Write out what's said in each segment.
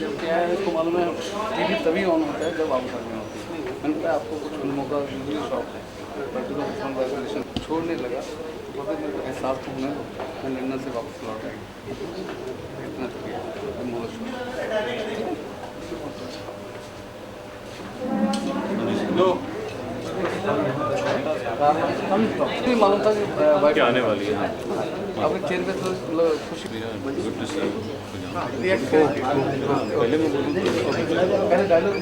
जब क्या है इसको मालूम है टीवी तभी ऑन होता है जब आउटसाइड होती है। मैंने कहा आपको कुछ फिल्मों का भी शौक है, पर्टिकुलर फिल्म वाइब्रेशन छोड़ने लगा तो फिर मेरे को एहसास होने मैं लंदन से वापस लौट आई। इतना किया मालूम था कि वाइट आने वाली है। आपके चेहरे पे तो खुशी पहले मैं बोलूँ पहले डायलॉग।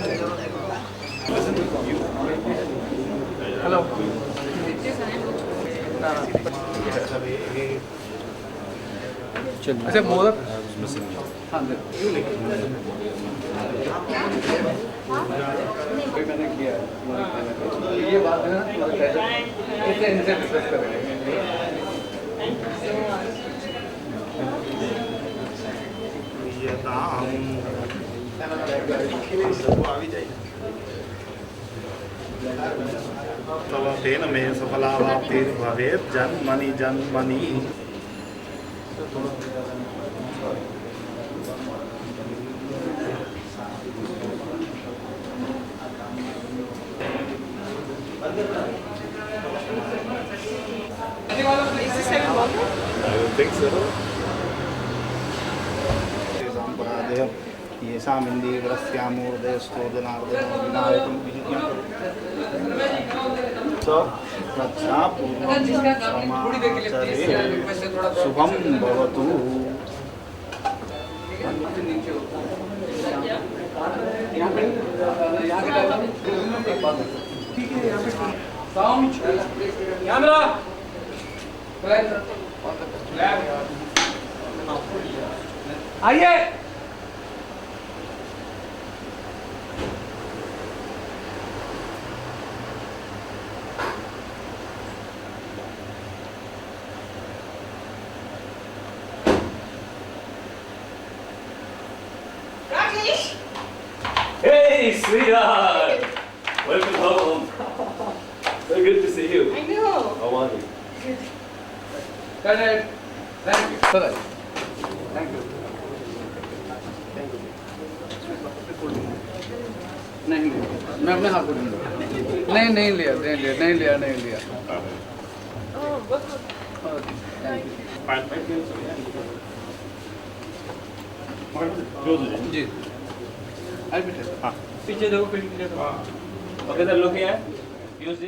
हेलो अच्छा मोहरत हाँ मैंने किया ये बात है ना इसे इनसे डिस्कस करेंगे। तव तेन मे सफलावाप्तिर्भवेत् जन्मनि जन्मनि। I don't think so. येषामिन्दीवरस्यामूर्धयस्तोदनार्दयं विनायकं Shubham भवतु। आइए Hey, sweetheart! Welcome home. So good to see you. I know. How are you? Correct. Thank you. Sir, thank you. नहीं मैं अपने हाथ को दूंगा। नहीं लिया। Oh, बहुत जी पीछे देखो film. Okay sir, look here. Use